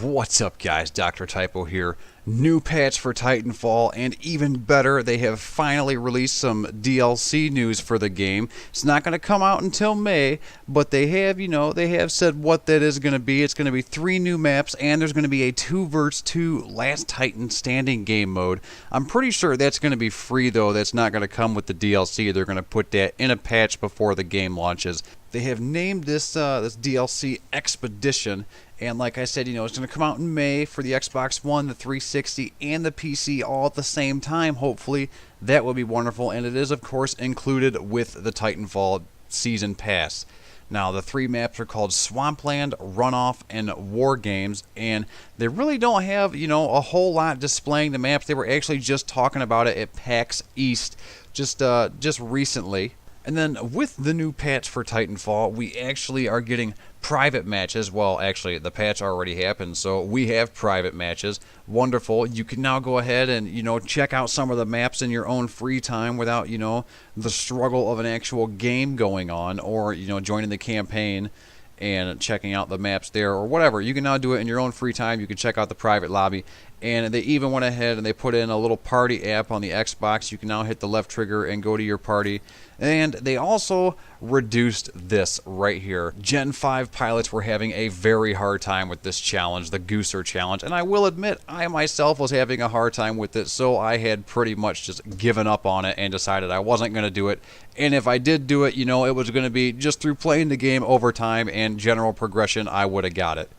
What's up guys, Dr. Typo here. New patch for Titanfall, and even better, they have finally released some DLC news for the game. It's not going to come out until May, but they have, they have said what that is going to be. It's going to be 3 new maps, and there's going to be a 2 vs 2 Last Titan Standing game mode. I'm pretty sure that's going to be free though. That's not going to come with the DLC. They're going to put that in a patch before the game launches. They have named this DLC Expedition, and like I said, it's going to come out in May for the Xbox One, the 360, and the PC all at the same time, hopefully. That would be wonderful, and it is, of course, included with the Titanfall Season Pass. Now, the 3 maps are called Swampland, Runoff, and War Games, and they really don't have, a whole lot displaying the maps. They were actually just talking about it at PAX East just recently. And then with the new patch for Titanfall, we actually are getting private matches. Well, actually, the patch already happened, so we have private matches. Wonderful. You can now go ahead and, check out some of the maps in your own free time without, the struggle of an actual game going on, or, joining the campaign and checking out the maps there or whatever. You can now do it in your own free time. You can check out the private lobby. And they even went ahead and they put in a little party app on the Xbox. You can now hit the left trigger and go to your party. And they also reduced this right here. Gen 5 pilots were having a very hard time with this challenge, the Gooser challenge. And I will admit, I myself was having a hard time with it, so I had pretty much just given up on it and decided I wasn't going to do it. And if I did do it, it was going to be just through playing the game over time and general progression, I would have got it.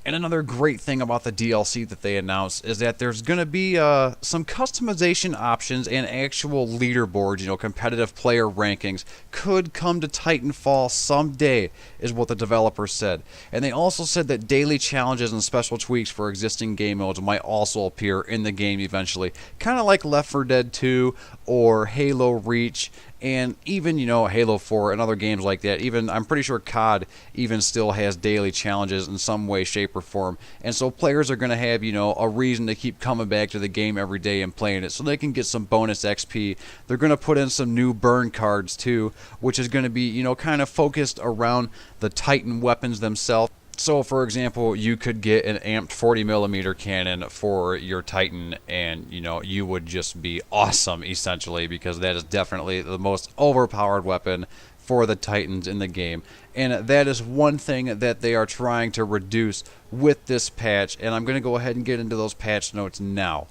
And another great thing about the DLC that they announced is that there's going to be some customization options, and actual leaderboards, competitive player rankings could come to Titanfall someday, is what the developers said. And they also said that daily challenges and special tweaks for existing game modes might also appear in the game eventually. Kind of like Left 4 Dead 2 or Halo Reach, and even, Halo 4 and other games like that. Even, I'm pretty sure COD even still has daily challenges in some way, shape, or form. And so players are going to have, a reason to keep coming back to the game every day and playing it, so they can get some bonus XP. They're going to put in some new burn cards too, which is going to be, kind of focused around the Titan weapons themselves. So, for example, you could get an amped 40mm cannon for your Titan, and, you would just be awesome, essentially, because that is definitely the most overpowered weapon for the Titans in the game. And that is one thing that they are trying to reduce with this patch, and I'm going to go ahead and get into those patch notes now.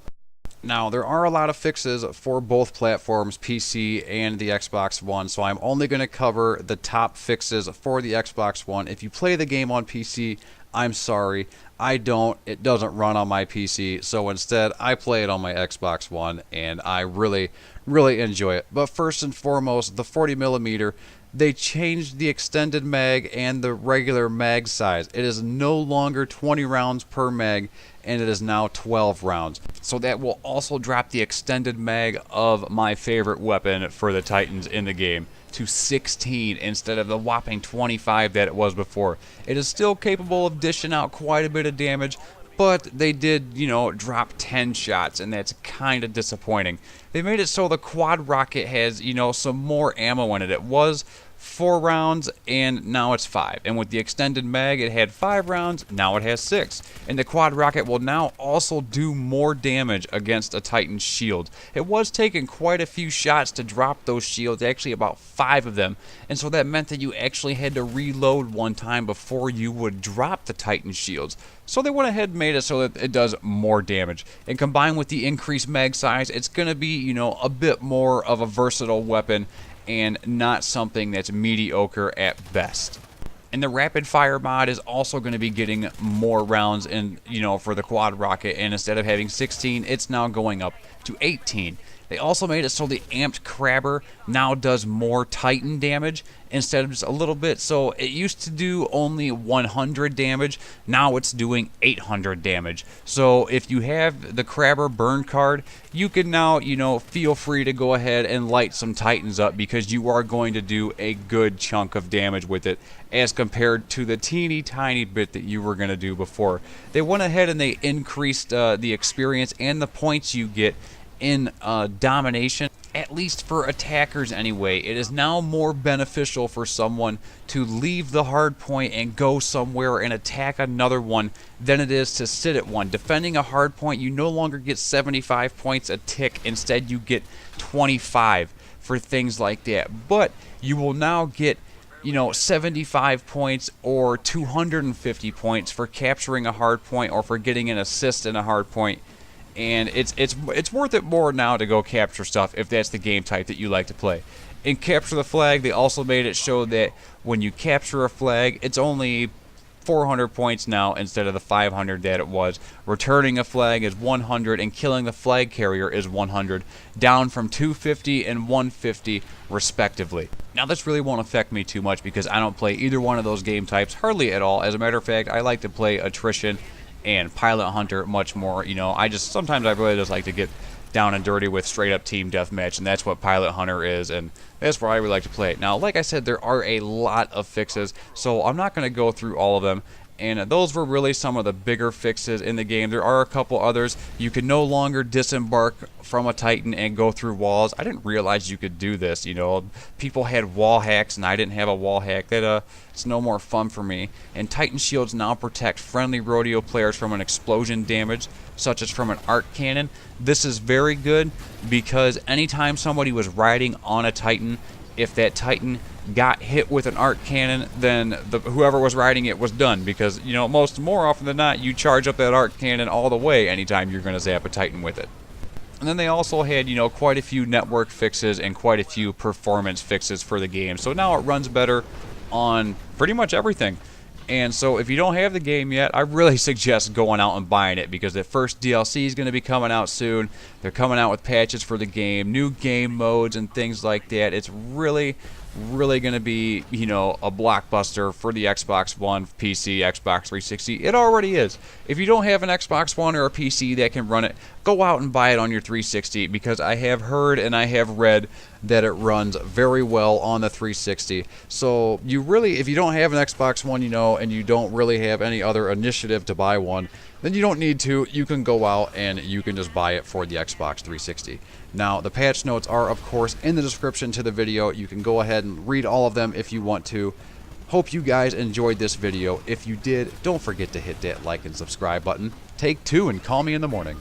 Now, there are a lot of fixes for both platforms, PC and the Xbox One, so I'm only going to cover the top fixes for the Xbox One. If you play the game on PC, I'm sorry, I don't. It doesn't run on my PC, so instead I play it on my Xbox One, and I really, really enjoy it. But first and foremost, the 40mm, they changed the extended mag and the regular mag size. It is no longer 20 rounds per mag, and it is now 12 rounds. So that will also drop the extended mag of my favorite weapon for the Titans in the game to 16 instead of the whopping 25 that it was before. It is still capable of dishing out quite a bit of damage, but they did, drop 10 shots, and that's kind of disappointing. They made it so the quad rocket has, some more ammo in it. It was 4 rounds, and now it's 5. And with the extended mag, it had 5 rounds, now it has 6. And the quad rocket will now also do more damage against a Titan's shield. It was taking quite a few shots to drop those shields, actually about 5 of them, and so that meant that you actually had to reload one time before you would drop the Titan shields. So they went ahead and made it so that it does more damage. And combined with the increased mag size, it's going to be, a bit more of a versatile weapon, and not something that's mediocre at best. And the rapid fire mod is also going to be getting more rounds in, for the quad rocket, and instead of having 16, it's now going up to 18. They also made it so the amped crabber now does more Titan damage instead of just a little bit. So it used to do only 100 damage, now it's doing 800 damage. So if you have the crabber burn card, you can now, feel free to go ahead and light some Titans up, because you are going to do a good chunk of damage with it as compared to the teeny tiny bit that you were going to do before. They went ahead and they increased the experience and the points you get in domination, at least for attackers anyway. It is now more beneficial for someone to leave the hard point and go somewhere and attack another one than it is to sit at one. Defending a hard point, you no longer get 75 points a tick. Instead, you get 25 for things like that. But you will now get 75 points or 250 points for capturing a hard point or for getting an assist in a hard point. And it's worth it more now to go capture stuff if that's the game type that you like to play. In Capture the Flag, they also made it show that when you capture a flag, it's only 400 points now instead of the 500 that it was. Returning a flag is 100, and killing the flag carrier is 100, down from 250 and 150 respectively. Now this really won't affect me too much because I don't play either one of those game types hardly at all. As a matter of fact, I like to play attrition and pilot hunter much more. Sometimes I really just like to get down and dirty with straight up team deathmatch, and that's what pilot hunter is, and that's where I really like to play it. Now, like I said, there are a lot of fixes, so I'm not going to go through all of them. And those were really some of the bigger fixes in the game. There are a couple others. You can no longer disembark from a Titan and go through walls. I didn't realize you could do this. People had wall hacks, and I didn't have a wall hack. It's no more fun for me. And Titan shields now protect friendly rodeo players from an explosion damage, such as from an arc cannon. This is very good because anytime somebody was riding on a Titan, if that Titan got hit with an arc cannon, then whoever was riding it was done, because more often than not you charge up that arc cannon all the way anytime you're going to zap a Titan with it. And then they also had quite a few network fixes and quite a few performance fixes for the game, so now it runs better on pretty much everything. And so if you don't have the game yet, I really suggest going out and buying it, because the first DLC is going to be coming out soon. They're coming out with patches for the game, new game modes and things like that. It's really going to be, a blockbuster for the Xbox One, PC, Xbox 360. It already is. If you don't have an Xbox One or a PC that can run it, go out and buy it on your 360, because I have heard and I have read that it runs very well on the 360. So if you don't have an Xbox One, and you don't really have any other initiative to buy one, then you don't need to. You can go out and you can just buy it for the Xbox 360. Now, the patch notes are, of course, in the description to the video. You can go ahead and read all of them if you want to. Hope you guys enjoyed this video. If you did, don't forget to hit that like and subscribe button. Take two and call me in the morning.